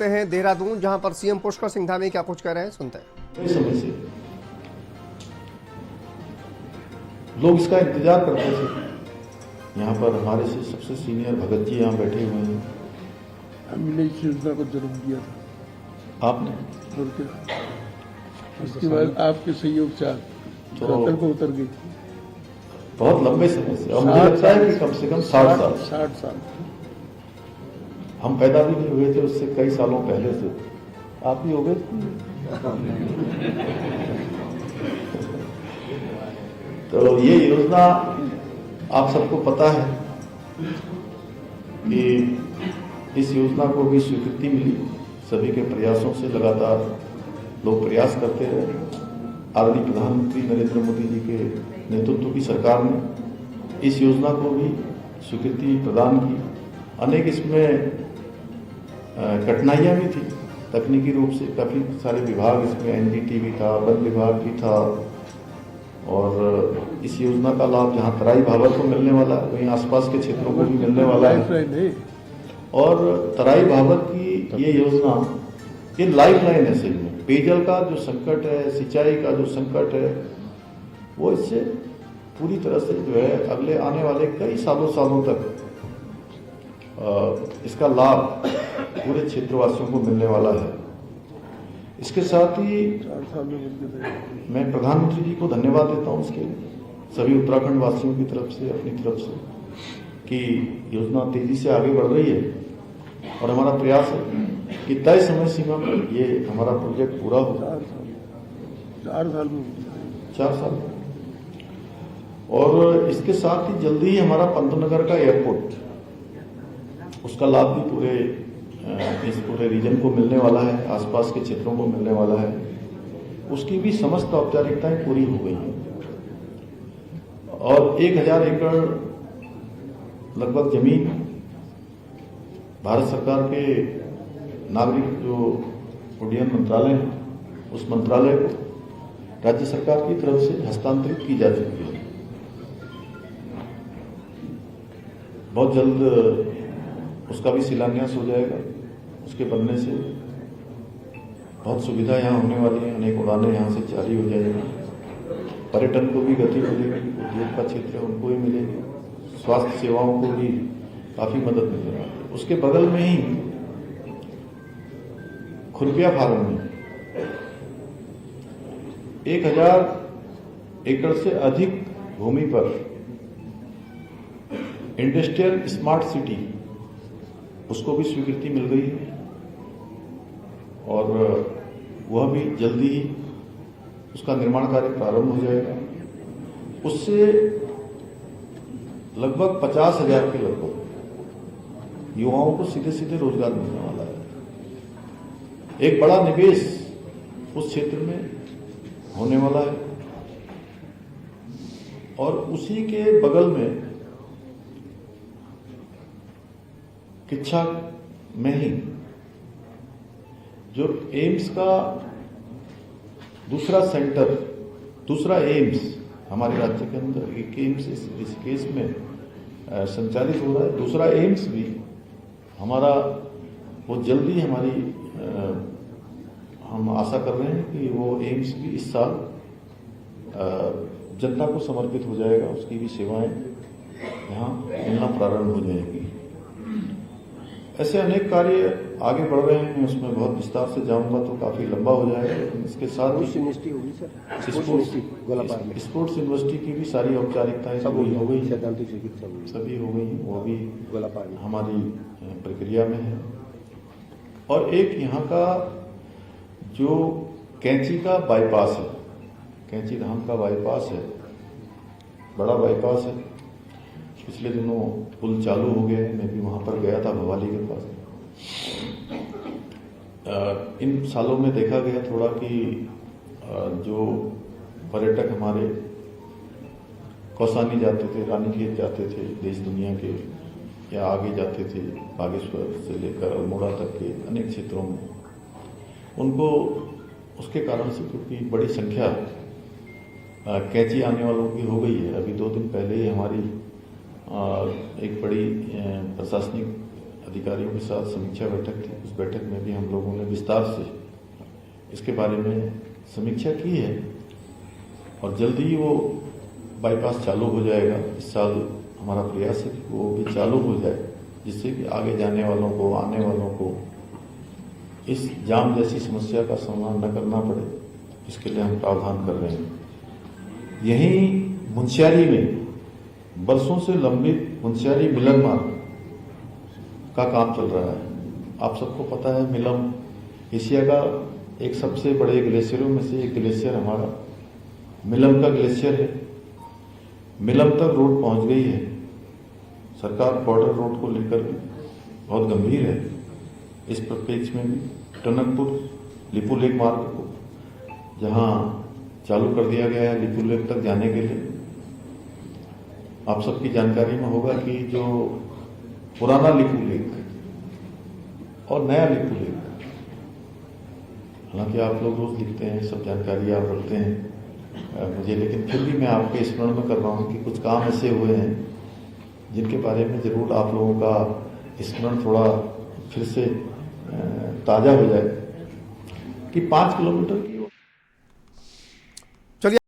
हैं देहरादून, जहां पर सीएम पुष्कर सिंह धामी क्या कुछ कह रहे हैं, सुनते हैं। समय से लोग इसका इंतजार करते थे। यहाँ पर हमारे से सबसे सीनियर भगत जी यहाँ बैठे हुए हैं। हमने इस योजना को जन्म दिया था आपने, और क्या उसके बाद आपके सहयोग से धरातल को उतर गई। बहुत लंबे समय से, और मुझे लगता है कि कम से कम 60 साल। हम पैदा भी नहीं हुए थे उससे कई सालों पहले से। आप भी हो गए। तो ये योजना आप सबको पता है कि इस योजना को भी स्वीकृति मिली। सभी के प्रयासों से लगातार लोग प्रयास करते रहे। आदरणीय प्रधानमंत्री नरेंद्र मोदी जी के नेतृत्व की सरकार ने इस योजना को भी स्वीकृति प्रदान की। अनेक इसमें कठिनाइयां भी थी तकनीकी रूप से। काफी सारे विभाग इसमें, एनजीटी भी था, वन विभाग भी था, और इस योजना का लाभ जहां तराई भाबर को मिलने वाला है वहीं आसपास के क्षेत्रों को भी मिलने वाला है। और तराई भाबर की ये योजना ये लाइफ लाइन है। सही में पेयजल का जो संकट है, सिंचाई का जो संकट है, वो इससे पूरी तरह से जो है अगले आने वाले कई सालों तक इसका लाभ पूरे क्षेत्रवासियों को मिलने वाला है। इसके साथ ही मैं प्रधानमंत्री जी को धन्यवाद देता हूं इसके लिए, सभी उत्तराखंड वासियों की तरफ से, अपनी तरफ से, कि योजना तेजी से आगे बढ़ रही है। और हमारा प्रयास है कि तय समय सीमा पर ये हमारा प्रोजेक्ट पूरा हो। 4 साल। और इसके साथ ही जल्दी ही हमारा पंतनगर का एयरपोर्ट, उसका लाभ भी इस पूरे रीजन को मिलने वाला है, आसपास के क्षेत्रों को मिलने वाला है। उसकी भी समस्त औपचारिकताएं पूरी हो गई हैं। और 1000 एकड़ लगभग जमीन भारत सरकार के नागरिक जो उड्डयन मंत्रालय है, उस मंत्रालय को राज्य सरकार की तरफ से हस्तांतरित की जा चुकी है। बहुत जल्द उसका भी शिलान्यास हो जाएगा। उसके बनने से बहुत सुविधा यहाँ होने वाली है। अनेक उड़ानें यहाँ से जारी हो जाएगी। पर्यटन को भी गति मिलेगी, उद्योग का क्षेत्र है उनको भी मिलेगी, स्वास्थ्य सेवाओं को भी काफी मदद मिलेगी। उसके बगल में ही खुरपिया फार्म में 1000 एकड़ से अधिक भूमि पर इंडस्ट्रियल स्मार्ट सिटी, उसको भी स्वीकृति मिल गई है। और वह भी जल्दी ही उसका निर्माण कार्य प्रारंभ हो जाएगा। उससे लगभग 50,000 के लगभग युवाओं को सीधे सीधे रोजगार मिलने वाला है। एक बड़ा निवेश उस क्षेत्र में होने वाला है। और उसी के बगल में किच्छा में ही जो एम्स का दूसरा एम्स हमारे राज्य के अंदर, एक एम्स ऋषिकेश में संचालित हो रहा है। दूसरा एम्स भी हमारा वो जल्दी हम आशा कर रहे हैं कि वो एम्स भी इस साल जनता को समर्पित हो जाएगा। उसकी भी सेवाएं यहाँ मिलना प्रारंभ हो जाएगी। ऐसे अनेक कार्य आगे बढ़ रहे हैं। उसमें बहुत विस्तार से जाऊंगा तो काफी लंबा हो जाएगा। लेकिन इसके साथ यूनिवर्सिटी होगी सर, स्पोर्ट्स यूनिवर्सिटी की भी सारी औपचारिकताएं हो गई, सभी हो गई, वो भी हमारी प्रक्रिया में है। और एक यहाँ का जो कैंची का बाईपास है, कैंची धाम का बाईपास है, बड़ा बाईपास है। पिछले दिनों पुल चालू हो गए, मैं भी वहां पर गया था भवाली के पास। इन सालों में देखा गया थोड़ा कि जो पर्यटक हमारे कौसानी जाते थे, रानीखेत जाते थे, देश दुनिया के, या आगे जाते थे बागेश्वर से लेकर अल्मोड़ा तक के अनेक क्षेत्रों में, उनको उसके कारण से क्योंकि बड़ी संख्या कैंची आने वालों की हो गई है। अभी 2 दिन पहले ही हमारी एक बड़ी प्रशासनिक अधिकारियों के साथ समीक्षा बैठक थी। उस बैठक में भी हम लोगों ने विस्तार से इसके बारे में समीक्षा की है और जल्दी ही वो बाईपास चालू हो जाएगा। इस साल हमारा प्रयास है कि वो भी चालू हो जाए, जिससे कि आगे जाने वालों को, आने वालों को इस जाम जैसी समस्या का सामना न करना पड़े। इसके लिए हम प्रावधान कर रहे हैं। यहीं मुंशियारी में बरसों से लंबित मुंशियारी मिलन मार्ग का काम चल रहा है। आप सबको पता है, मिलम एशिया का एक सबसे बड़े ग्लेशियरों में से एक ग्लेशियर हमारा मिलम का ग्लेशियर है। मिलम तक रोड पहुंच गई है। सरकार बॉर्डर रोड को लेकर भी बहुत गंभीर है। इस परिप्रेक्ष्य में भी टनकपुर लिपुलेख मार्ग को जहां चालू कर दिया गया है लिपुलेख तक जाने के लिए। आप सबकी जानकारी में होगा कि जो पुराना लिपुलेख और नया लिपुलेख, हालांकि आप लोग रोज लिखते हैं, सब जानकारी आप रखते हैं मुझे, लेकिन फिर भी मैं आपके स्मरण में कर रहा हूं कि कुछ काम ऐसे हुए हैं जिनके बारे में जरूर आप लोगों का स्मरण थोड़ा फिर से ताजा हो जाए कि 5 किलोमीटर की